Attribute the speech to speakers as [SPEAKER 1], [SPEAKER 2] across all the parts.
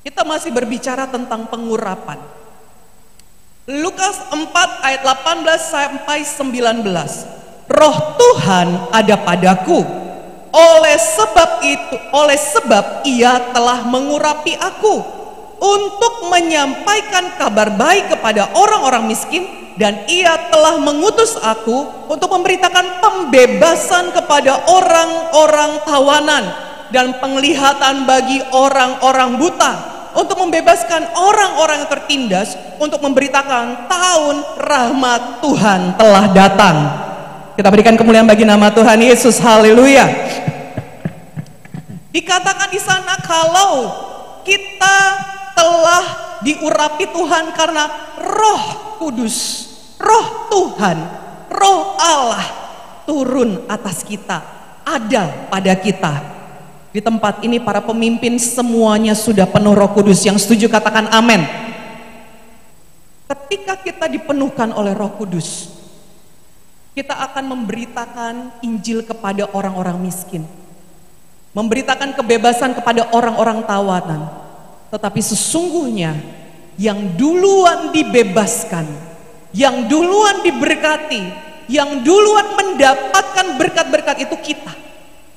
[SPEAKER 1] Kita masih berbicara tentang pengurapan. Lukas 4 ayat 18 sampai 19. Roh Tuhan ada padaku, oleh sebab Ia telah mengurapi aku untuk menyampaikan kabar baik kepada orang-orang miskin, dan Ia telah mengutus aku untuk memberitakan pembebasan kepada orang-orang tawanan dan penglihatan bagi orang-orang buta, untuk membebaskan orang-orang yang tertindas, untuk memberitakan tahun rahmat Tuhan telah datang. Kita berikan kemuliaan bagi nama Tuhan Yesus. Haleluya. Dikatakan di sana kalau kita telah diurapi Tuhan karena Roh Kudus, Roh Tuhan, Roh Allah turun atas kita, ada pada kita. Di tempat ini para pemimpin semuanya sudah penuh Roh Kudus. Yang setuju katakan amin. Ketika kita dipenuhkan oleh Roh Kudus, kita akan memberitakan Injil kepada orang-orang miskin, memberitakan kebebasan kepada orang-orang tawanan. Tetapi sesungguhnya yang duluan dibebaskan, yang duluan diberkati, yang duluan mendapatkan berkat-berkat itu kita.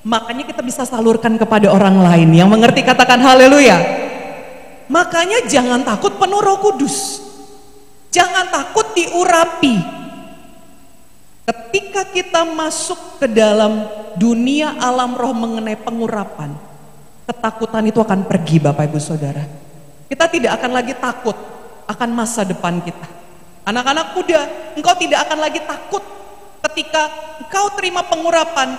[SPEAKER 1] Makanya kita bisa salurkan kepada orang lain. Yang mengerti katakan haleluya. Makanya jangan takut penuh Roh Kudus, jangan takut diurapi. Ketika kita masuk ke dalam dunia alam roh mengenai pengurapan, ketakutan itu akan pergi Bapak Ibu Saudara. Kita tidak akan lagi takut akan masa depan kita. Anak-anak muda, engkau tidak akan lagi takut ketika engkau terima pengurapan.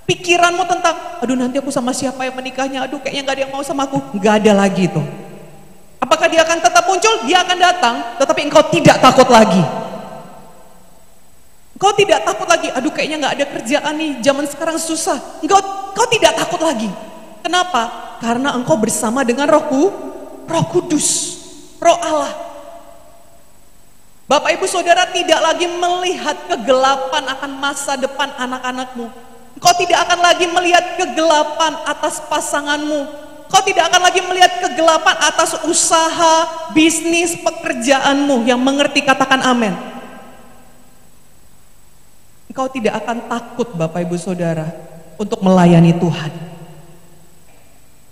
[SPEAKER 1] Pikiranmu tentang, aduh nanti aku sama siapa yang menikahnya, aduh kayaknya gak ada yang mau sama aku. Gak ada lagi itu. Apakah dia akan tetap muncul? Dia akan datang, tetapi engkau tidak takut lagi. Engkau tidak takut lagi, aduh kayaknya gak ada kerjaan nih, zaman sekarang susah. Engkau tidak takut lagi. Kenapa? Karena engkau bersama dengan Roh Kudus, Roh Allah. Bapak Ibu Saudara tidak lagi melihat kegelapan akan masa depan anak-anakmu. Engkau tidak akan lagi melihat kegelapan atas pasanganmu. Engkau tidak akan lagi melihat kegelapan atas usaha, bisnis, pekerjaanmu. Yang mengerti katakan amin. Engkau tidak akan takut Bapak Ibu Saudara untuk melayani Tuhan.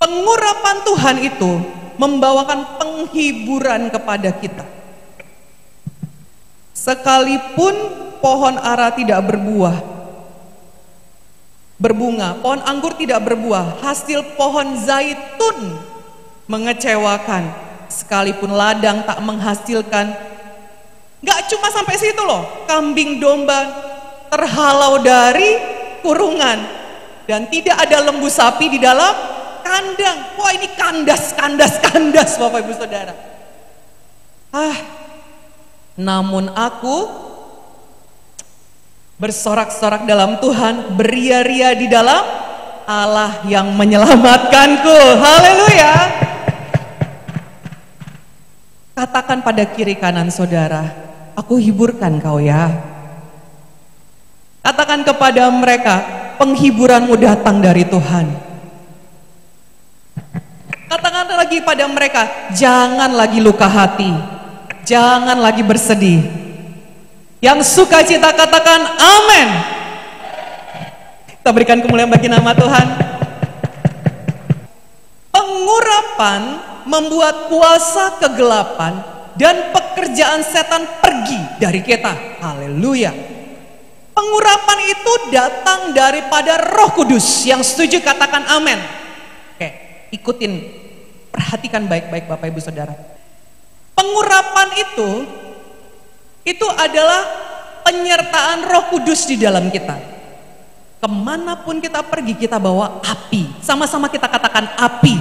[SPEAKER 1] Pengurapan Tuhan itu membawakan penghiburan kepada kita. Sekalipun pohon ara tidak berbunga, pohon anggur tidak berbuah, hasil pohon zaitun mengecewakan, sekalipun ladang tak menghasilkan. Gak cuma sampai situ loh, kambing domba terhalau dari kurungan, dan tidak ada lembu sapi di dalam kandang. Wah ini kandas Bapak Ibu Saudara. Namun aku bersorak-sorak dalam Tuhan, beria-ria di dalam Allah yang menyelamatkanku. Haleluya. Katakan pada kiri kanan saudara, aku hiburkan kau ya. Katakan kepada mereka, penghiburanmu datang dari Tuhan. Katakan lagi pada mereka, jangan lagi luka hati, jangan lagi bersedih. Yang sukacita katakan amin. Kita berikan kemuliaan bagi nama Tuhan. Pengurapan membuat kuasa kegelapan dan pekerjaan setan pergi dari kita. Haleluya. Pengurapan itu datang daripada Roh Kudus. Yang setuju katakan amin. Oke, ikutin, perhatikan baik-baik Bapak Ibu Saudara. Pengurapan itu adalah penyertaan Roh Kudus di dalam kita. Kemanapun kita pergi kita bawa api. Sama-sama kita katakan api.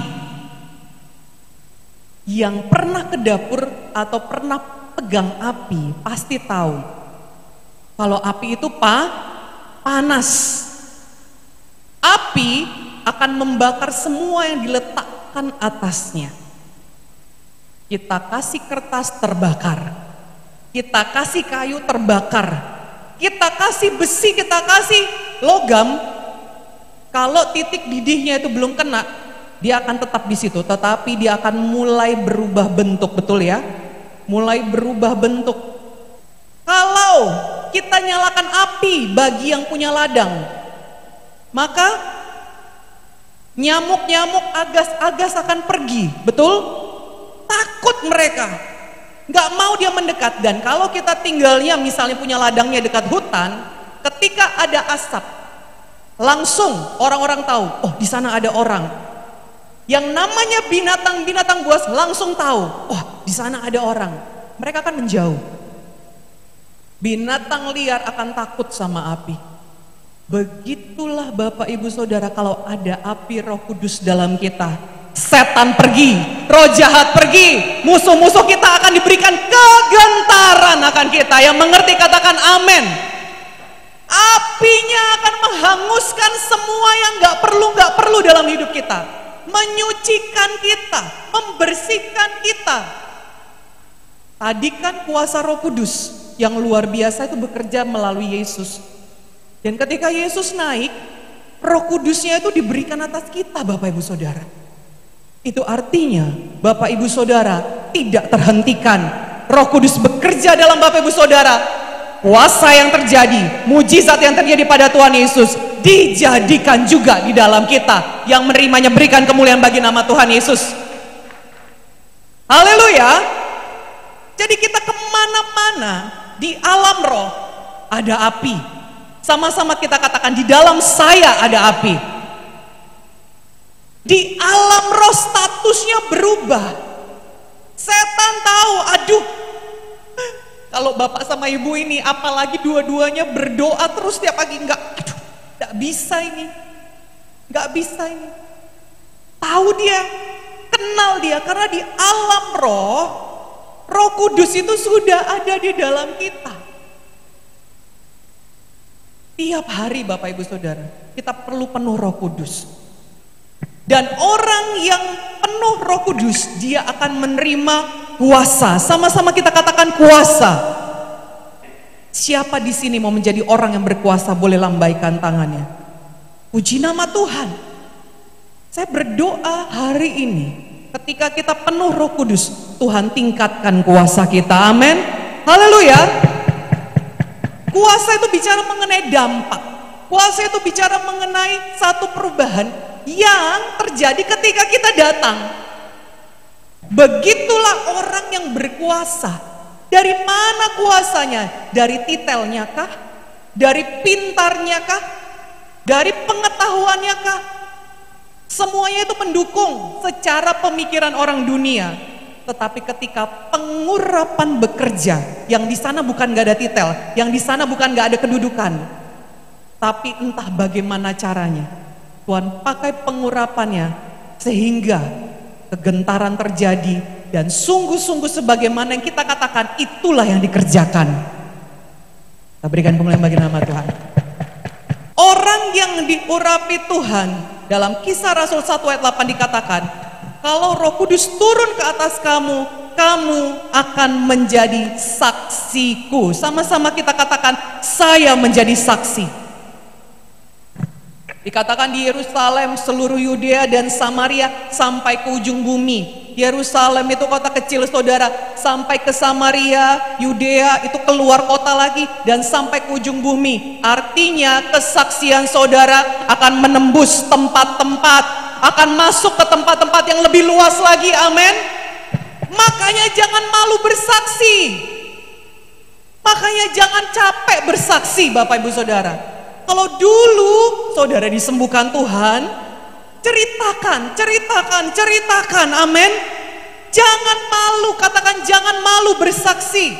[SPEAKER 1] Yang pernah ke dapur atau pernah pegang api pasti tahu kalau api itu panas. Api akan membakar semua yang diletakkan atasnya. Kita kasih kertas terbakar, kita kasih kayu terbakar, kita kasih besi, kita kasih logam. Kalau titik didihnya itu belum kena, dia akan tetap di situ, tetapi dia akan mulai berubah bentuk, betul ya? Mulai berubah bentuk. Kalau kita nyalakan api bagi yang punya ladang, maka nyamuk-nyamuk, agas-agas akan pergi, betul? Takut mereka, nggak mau dia mendekat. Dan kalau kita tinggalnya misalnya punya ladangnya dekat hutan, ketika ada asap, langsung orang-orang tahu, oh di sana ada orang. Yang namanya binatang-binatang buas langsung tahu, oh di sana ada orang. Mereka akan menjauh. Binatang liar akan takut sama api. Begitulah Bapak Ibu Saudara, kalau ada api Roh Kudus dalam kita, setan pergi, roh jahat pergi, musuh-musuh kita akan diberikan kegentaran akan kita. Yang mengerti katakan amin. Apinya akan menghanguskan semua yang gak perlu dalam hidup kita, menyucikan kita, membersihkan kita. Tadi kan kuasa Roh Kudus yang luar biasa itu bekerja melalui Yesus. Dan ketika Yesus naik, Roh Kudusnya itu diberikan atas kita, Bapak Ibu Saudara. Itu artinya Bapak Ibu Saudara tidak terhentikan. Roh Kudus bekerja dalam Bapak Ibu Saudara. Kuasa yang terjadi, mujizat yang terjadi pada Tuhan Yesus dijadikan juga di dalam kita. Yang menerimanya berikan kemuliaan bagi nama Tuhan Yesus. Haleluya. Jadi kita kemana-mana di alam roh ada api. Sama-sama kita katakan, di dalam saya ada api. Di alam roh statusnya berubah. Setan tahu, aduh, kalau bapak sama ibu ini, apalagi dua-duanya berdoa terus tiap pagi, enggak bisa ini, enggak bisa ini. Tahu dia, kenal dia, karena di alam roh, Roh Kudus itu sudah ada di dalam kita. Tiap hari Bapak Ibu Saudara, kita perlu penuh Roh Kudus. Dan orang yang penuh Roh Kudus, dia akan menerima kuasa. Sama-sama kita katakan kuasa. Siapa di sini mau menjadi orang yang berkuasa, boleh lambaikan tangannya. Puji nama Tuhan. Saya berdoa hari ini, ketika kita penuh Roh Kudus, Tuhan tingkatkan kuasa kita. Amin. Haleluya. Kuasa itu bicara mengenai dampak. Kuasa itu bicara mengenai satu perubahan yang terjadi ketika kita datang. Begitulah orang yang berkuasa. Dari mana kuasanya? Dari titelnya kah? Dari pintarnya kah? Dari pengetahuannya kah? Semuanya itu mendukung secara pemikiran orang dunia. Tetapi ketika pengurapan bekerja, yang di sana bukan gak ada titel, yang di sana bukan gak ada kedudukan, tapi entah bagaimana caranya, Tuhan pakai pengurapannya sehingga kegentaran terjadi, dan sungguh-sungguh sebagaimana yang kita katakan, itulah yang dikerjakan. Kita berikan kemuliaan bagi nama Tuhan. Orang yang diurapi Tuhan, dalam Kisah Rasul 1 ayat 8 dikatakan, kalau Roh Kudus turun ke atas kamu, kamu akan menjadi saksiku. Sama-sama kita katakan, saya menjadi saksi. Dikatakan di Yerusalem, seluruh Yudea dan Samaria sampai ke ujung bumi. Yerusalem itu kota kecil saudara, sampai ke Samaria, Yudea itu keluar kota lagi, dan sampai ke ujung bumi. Artinya kesaksian saudara akan menembus tempat-tempat, akan masuk ke tempat-tempat yang lebih luas lagi. Amin. Makanya jangan malu bersaksi. Makanya jangan capek bersaksi, Bapak Ibu Saudara. Kalau dulu saudara disembuhkan Tuhan, ceritakan, amin. Jangan malu, katakan jangan malu bersaksi.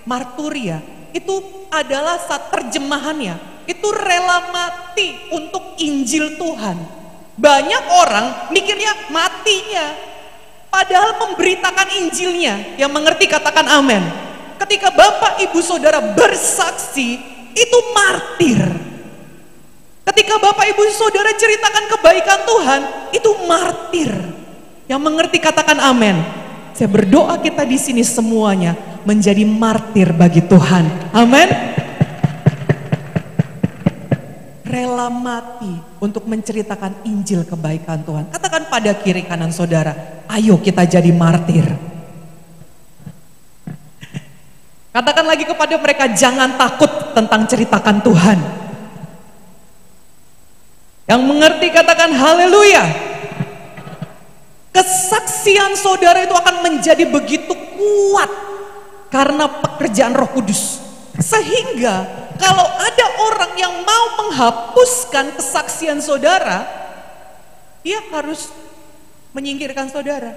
[SPEAKER 1] Marturia, itu adalah saat terjemahannya, itu rela mati untuk Injil Tuhan. Banyak orang mikirnya matinya, padahal memberitakan Injilnya. Yang mengerti katakan amin. Ketika Bapak Ibu Saudara bersaksi, itu martir. Ketika Bapak Ibu Saudara ceritakan kebaikan Tuhan, itu martir. Yang mengerti katakan amin. Saya berdoa kita di sini semuanya menjadi martir bagi Tuhan. Amin. rela mati untuk menceritakan Injil kebaikan Tuhan. Katakan pada kiri kanan saudara, ayo kita jadi martir. Katakan lagi kepada mereka, jangan takut tentang ceritakan Tuhan. Yang mengerti katakan haleluya. Kesaksian saudara itu akan menjadi begitu kuat karena pekerjaan Roh Kudus. Sehingga kalau ada orang yang mau menghapuskan kesaksian saudara, dia harus menyingkirkan saudara.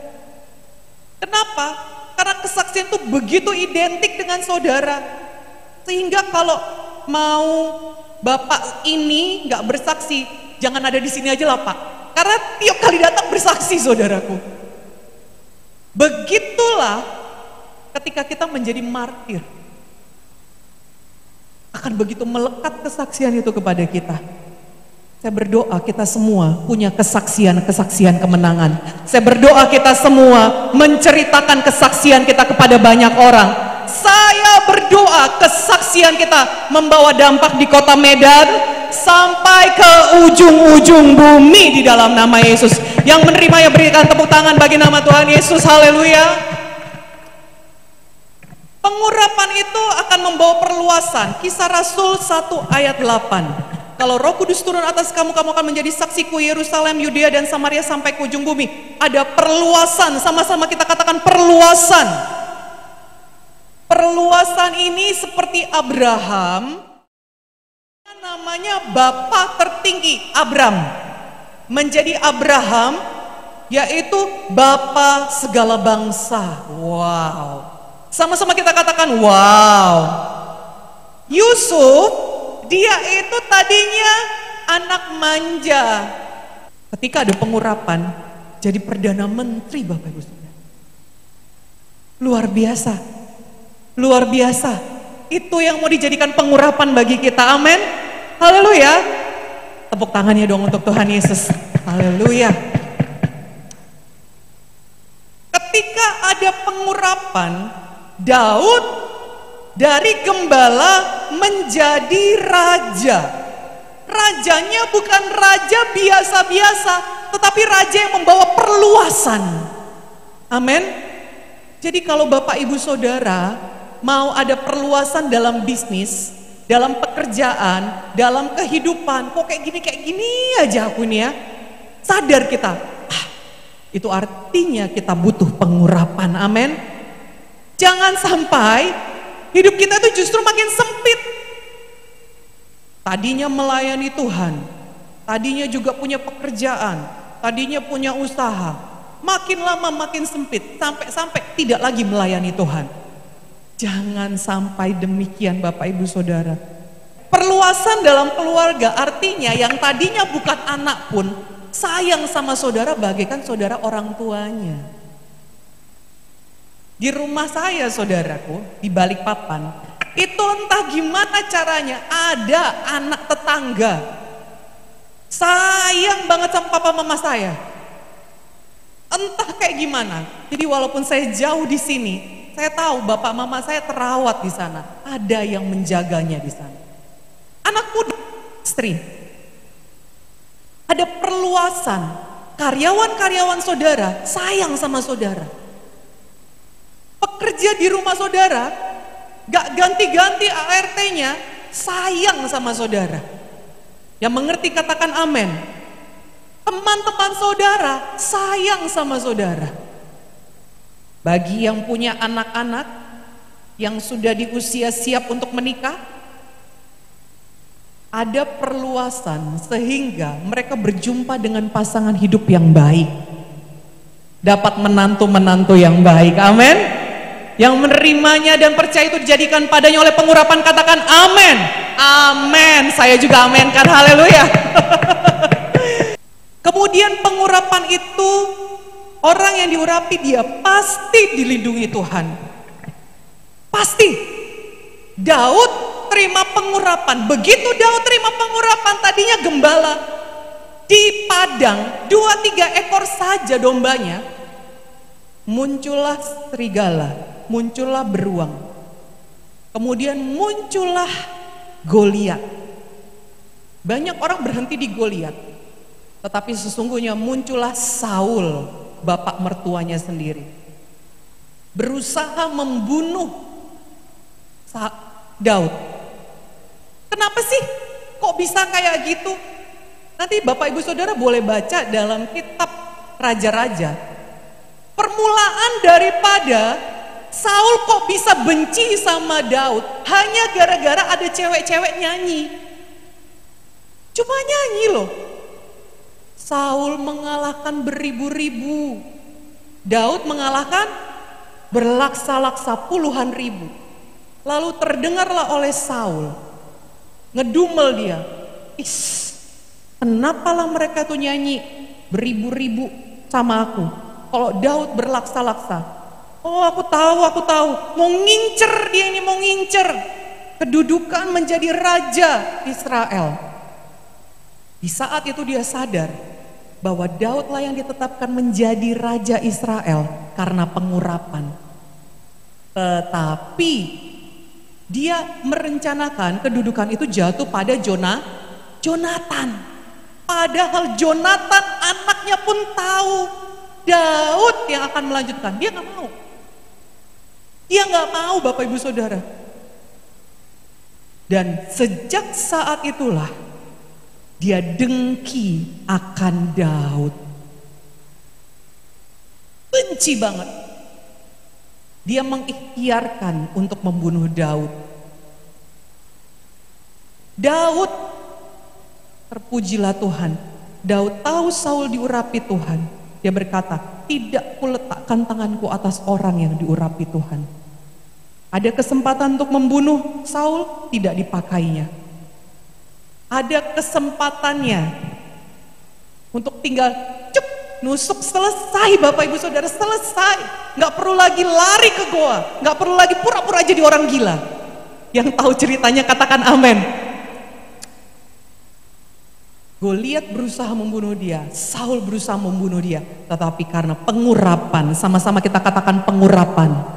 [SPEAKER 1] Kenapa? Karena kesaksian itu begitu identik dengan saudara. Sehingga kalau mau bapak ini gak bersaksi, jangan ada di sini aja lah Pak. Karena tiap kali datang bersaksi saudaraku. Begitulah ketika kita menjadi martir. Akan begitu melekat kesaksian itu kepada kita. Saya berdoa kita semua punya kesaksian-kesaksian kemenangan. Saya berdoa kita semua menceritakan kesaksian kita kepada banyak orang. Saya berdoa kesaksian kita membawa dampak di kota Medan sampai ke ujung-ujung bumi di dalam nama Yesus. Yang menerima ya berikan tepuk tangan bagi nama Tuhan Yesus. Haleluya. Pengurapan itu akan membawa perluasan. Kisah Rasul 1 ayat 8. Kalau Roh Kudus turun atas kamu, kamu akan menjadi saksiku Yerusalem, Yudea dan Samaria sampai ke ujung bumi. Ada perluasan, sama-sama kita katakan perluasan. Perluasan ini seperti Abraham, namanya Bapa tertinggi, Abram. Menjadi Abraham, yaitu Bapa segala bangsa. Wow. Sama-sama kita katakan wow. Yusuf, dia itu tadinya anak manja. Ketika ada pengurapan, jadi Perdana Menteri Bapak Ibu Saudara. Luar biasa. Luar biasa. Itu yang mau dijadikan pengurapan bagi kita. Amin. Haleluya. Tepuk tangannya dong untuk Tuhan Yesus. Haleluya. Ketika ada pengurapan, Daud dari gembala menjadi raja. Rajanya bukan raja biasa-biasa, tetapi raja yang membawa perluasan. Amin. Jadi kalau Bapak Ibu Saudara mau ada perluasan dalam bisnis, dalam pekerjaan, dalam kehidupan, kok kayak gini aja aku ini ya. Sadar kita, itu artinya kita butuh pengurapan. Amin. Jangan sampai hidup kita itu justru makin sempit. Tadinya melayani Tuhan, tadinya juga punya pekerjaan, tadinya punya usaha. Makin lama makin sempit, sampai tidak lagi melayani Tuhan. Jangan sampai demikian Bapak Ibu Saudara. Perluasan dalam keluarga artinya yang tadinya bukan anak pun sayang sama saudara bagaikan saudara orang tuanya. Di rumah saya saudaraku, di Balikpapan, itu entah gimana caranya ada anak tetangga sayang banget sama papa mama saya. Entah kayak gimana. Jadi walaupun saya jauh di sini, saya tahu bapak mama saya terawat di sana. Ada yang menjaganya di sana. Anak muda, istri. Ada perluasan. Karyawan-karyawan saudara sayang sama saudara. Pekerja di rumah saudara, gak ganti-ganti ART-nya, sayang sama saudara. Yang mengerti katakan amin. Teman-teman saudara, sayang sama saudara. Bagi yang punya anak-anak, yang sudah di usia siap untuk menikah, ada perluasan sehingga mereka berjumpa dengan pasangan hidup yang baik. Dapat menantu-menantu yang baik, amin. Yang menerimanya dan percaya itu dijadikan padanya oleh pengurapan, katakan amin. Amin. Saya juga amin kan, haleluya. Kemudian pengurapan itu, orang yang diurapi dia pasti dilindungi Tuhan. Pasti. Daud terima pengurapan. Begitu Daud terima pengurapan, tadinya gembala di padang, 2-3 ekor saja dombanya, muncullah serigala, muncullah beruang, kemudian muncullah Goliat. Banyak orang berhenti di Goliat, tetapi sesungguhnya muncullah Saul, bapak mertuanya sendiri, berusaha membunuh Daud. Kenapa sih? Kok bisa kayak gitu? Nanti Bapak Ibu Saudara boleh baca dalam kitab Raja-Raja. Permulaan daripada Saul kok bisa benci sama Daud hanya gara-gara ada cewek-cewek nyanyi. Cuma nyanyi loh. Saul mengalahkan beribu-ribu, Daud mengalahkan berlaksa-laksa puluhan ribu. Lalu terdengarlah oleh Saul, ngedumel dia, kenapalah mereka tuh nyanyi beribu-ribu sama aku, kalau Daud berlaksa-laksa. Oh, aku tahu, mau ngincer dia ini, mau ngincer kedudukan menjadi raja Israel. Di saat itu dia sadar bahwa Daudlah yang ditetapkan menjadi raja Israel karena pengurapan. Tetapi dia merencanakan kedudukan itu jatuh pada Jonatan. Padahal Jonatan anaknya pun tahu Daud yang akan melanjutkan. Dia nggak mau. Dia nggak mau, Bapak Ibu Saudara. Dan sejak saat itulah dia dengki akan Daud. Benci banget. Dia mengikhtiarkan untuk membunuh Daud. Daud, terpujilah Tuhan. Daud tahu Saul diurapi Tuhan. Dia berkata, tidak kuletakkan tanganku atas orang yang diurapi Tuhan. Ada kesempatan untuk membunuh Saul, tidak dipakainya. Ada kesempatannya untuk tinggal nusuk, selesai Bapak Ibu Saudara, selesai. Gak perlu lagi lari ke goa, gak perlu lagi pura-pura jadi orang gila. Yang tahu ceritanya katakan amin. Goliat berusaha membunuh dia, Saul berusaha membunuh dia, tetapi karena pengurapan, sama-sama kita katakan pengurapan.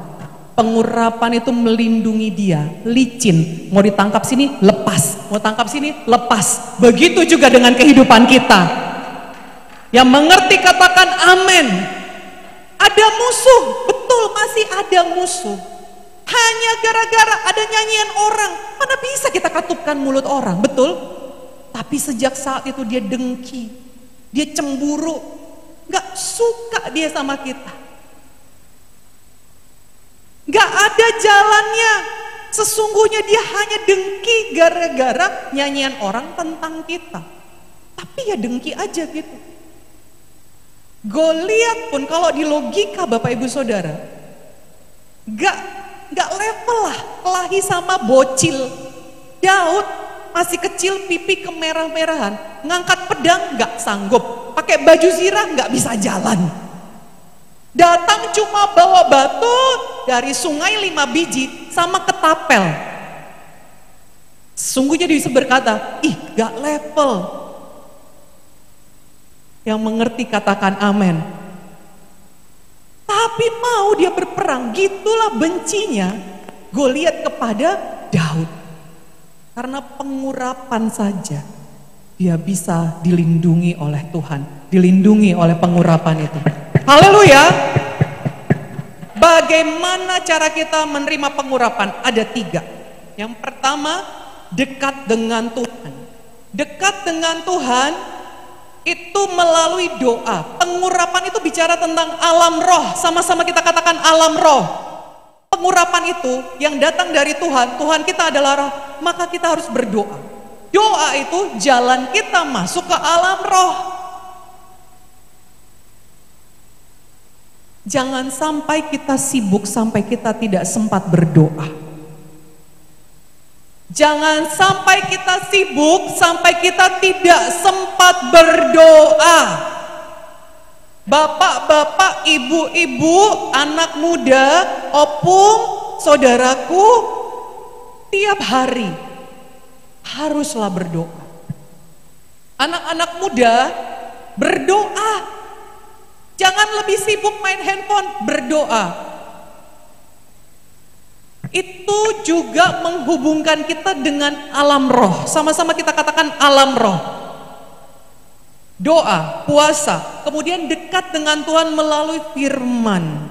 [SPEAKER 1] Pengurapan itu melindungi dia, licin, mau ditangkap sini lepas, mau tangkap sini lepas. Begitu juga dengan kehidupan kita. Yang mengerti katakan amin. Ada musuh, betul masih ada musuh. Hanya gara-gara ada nyanyian orang, mana bisa kita katupkan mulut orang, betul? Tapi sejak saat itu dia dengki, dia cemburu, gak suka dia sama kita. Gak ada jalannya, sesungguhnya dia hanya dengki gara-gara nyanyian orang tentang kita. Tapi ya dengki aja gitu. Goliat pun kalau di logika Bapak Ibu Saudara, gak level lah, kelahi sama bocil. Daud masih kecil, pipi kemerah-merahan, ngangkat pedang gak sanggup, pakai baju zirah gak bisa jalan. Datang cuma bawa batu dari sungai 5 biji sama ketapel. Sungguhnya dia bisa berkata, ih gak level. Yang mengerti katakan amin. Tapi mau dia berperang, gitulah bencinya Goliat kepada Daud. Karena pengurapan saja dia bisa dilindungi oleh Tuhan, dilindungi oleh pengurapan itu. Haleluya. Bagaimana cara kita menerima pengurapan? Ada 3. Yang pertama, dekat dengan Tuhan. Dekat dengan Tuhan itu melalui doa. Pengurapan itu bicara tentang alam roh. Sama-sama kita katakan alam roh. Pengurapan itu yang datang dari Tuhan. Tuhan kita adalah roh, maka kita harus berdoa. Doa itu jalan kita masuk ke alam roh. Jangan sampai kita sibuk sampai kita tidak sempat berdoa. Jangan sampai kita sibuk sampai kita tidak sempat berdoa. Bapak-bapak, ibu-ibu, anak muda, opung, saudaraku, tiap hari haruslah berdoa. Anak-anak muda, berdoa. Jangan lebih sibuk main handphone, berdoa. Itu juga menghubungkan kita dengan alam roh. Sama-sama kita katakan alam roh. Doa, puasa, kemudian dekat dengan Tuhan melalui firman.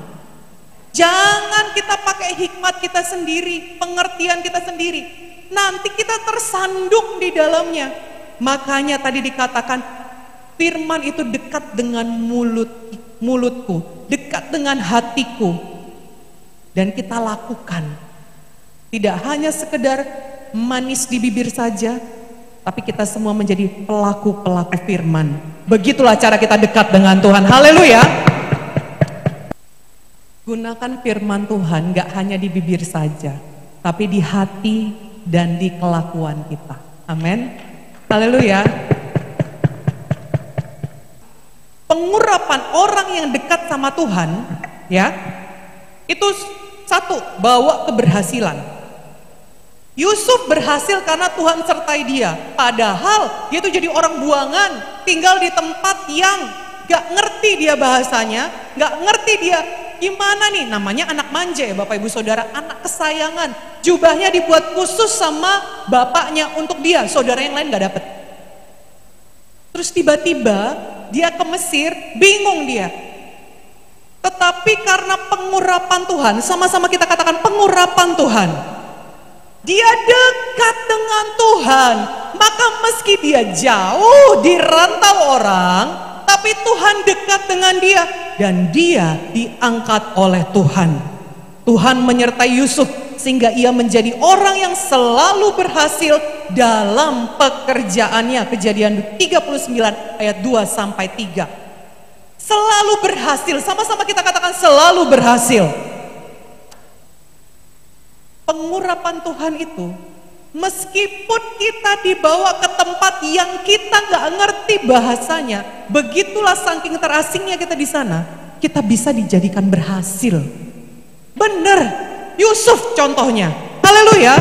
[SPEAKER 1] Jangan kita pakai hikmat kita sendiri, pengertian kita sendiri. Nanti kita tersandung di dalamnya. Makanya tadi dikatakan firman itu dekat dengan mulutku, dekat dengan hatiku. Dan kita lakukan. Tidak hanya sekedar manis di bibir saja, tapi kita semua menjadi pelaku-pelaku firman. Begitulah cara kita dekat dengan Tuhan. Haleluya. Gunakan firman Tuhan gak hanya di bibir saja, tapi di hati dan di kelakuan kita. Amin. Haleluya. Pengurapan orang yang dekat sama Tuhan, ya, itu satu, bawa keberhasilan. Yusuf berhasil karena Tuhan sertai dia. Padahal dia tuh jadi orang buangan, tinggal di tempat yang gak ngerti dia bahasanya, gak ngerti dia gimana nih, namanya anak manja ya Bapak Ibu Saudara, anak kesayangan. Jubahnya dibuat khusus sama bapaknya untuk dia, saudara yang lain gak dapet. Terus tiba-tiba dia ke Mesir, bingung dia. Tetapi karena pengurapan Tuhan, sama-sama kita katakan pengurapan Tuhan. Dia dekat dengan Tuhan, maka meski dia jauh di rantau orang, tapi Tuhan dekat dengan dia dan dia diangkat oleh Tuhan. Tuhan menyertai Yusuf sehingga ia menjadi orang yang selalu berhasil dalam pekerjaannya. Kejadian 39 ayat 2 sampai 3. Selalu berhasil, sama-sama kita katakan selalu berhasil. Pengurapan Tuhan itu, meskipun kita dibawa ke tempat yang kita gak ngerti bahasanya, begitulah saking terasingnya kita di sana, kita bisa dijadikan berhasil. Bener, Yusuf contohnya. Haleluya.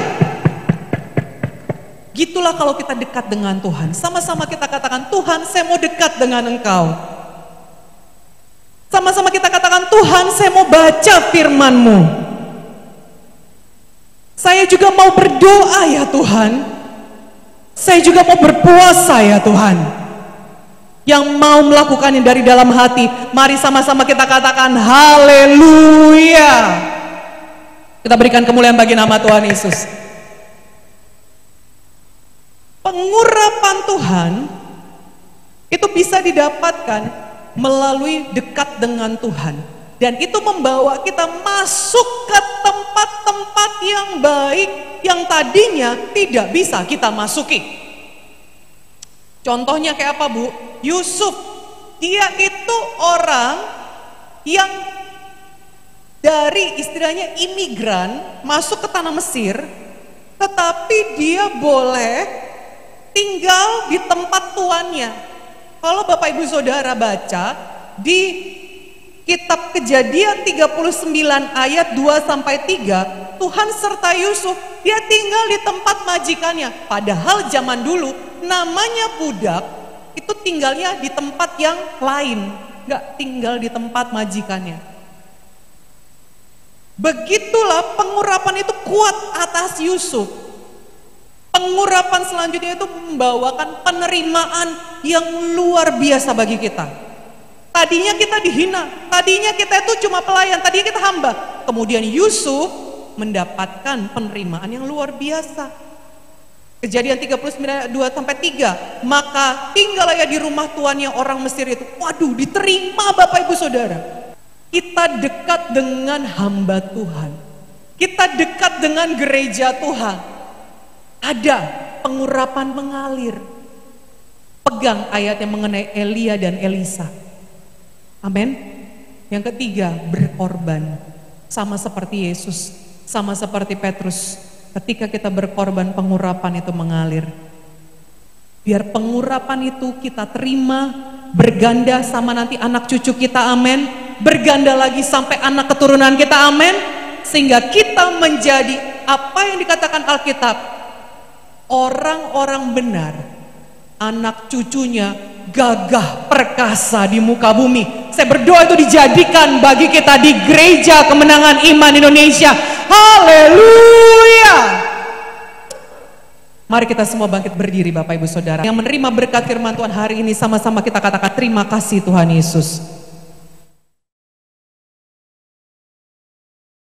[SPEAKER 1] Gitulah kalau kita dekat dengan Tuhan. Sama-sama kita katakan, Tuhan saya mau dekat dengan Engkau. Sama-sama kita katakan, Tuhan saya mau baca firman-Mu. Saya juga mau berdoa ya Tuhan. Saya juga mau berpuasa ya Tuhan. Yang mau melakukannya dari dalam hati, mari sama-sama kita katakan haleluya. Kita berikan kemuliaan bagi nama Tuhan Yesus. Pengurapan Tuhan itu bisa didapatkan melalui dekat dengan Tuhan. Dan itu membawa kita masuk ke tempat-tempat yang baik yang tadinya tidak bisa kita masuki. Contohnya kayak apa Bu? Yusuf, dia itu orang yang dari istilahnya imigran masuk ke tanah Mesir, tetapi dia boleh tinggal di tempat tuannya. Kalau Bapak Ibu Saudara baca di Kitab Kejadian 39 ayat 2 sampai 3, Tuhan serta Yusuf, dia tinggal di tempat majikannya. Padahal zaman dulu namanya budak itu tinggalnya di tempat yang lain, gak tinggal di tempat majikannya. Begitulah pengurapan itu kuat atas Yusuf. Pengurapan selanjutnya itu membawakan penerimaan yang luar biasa bagi kita. Tadinya kita dihina, tadinya kita itu cuma pelayan, tadinya kita hamba. Kemudian Yusuf mendapatkan penerimaan yang luar biasa. Kejadian 39 2 sampai 3. Maka tinggallah ia di rumah tuannya orang Mesir itu. Waduh, diterima Bapak Ibu Saudara. Kita dekat dengan hamba Tuhan. Kita dekat dengan gereja Tuhan. Ada pengurapan mengalir. Pegang ayat yang mengenai Elia dan Elisa. Amin. Yang ketiga, berkorban. Sama seperti Yesus, sama seperti Petrus. Ketika kita berkorban, pengurapan itu mengalir. Biar pengurapan itu kita terima, berganda sama nanti anak cucu kita, amin. Berganda lagi sampai anak keturunan kita, amin. Sehingga kita menjadi apa yang dikatakan Alkitab, orang-orang benar, anak cucunya gagah perkasa di muka bumi. Saya berdoa itu dijadikan bagi kita di Gereja Kemenangan Iman Indonesia. Haleluya. Mari kita semua bangkit berdiri Bapak Ibu Saudara. Yang menerima berkat firman Tuhan hari ini, sama-sama kita katakan terima kasih Tuhan Yesus.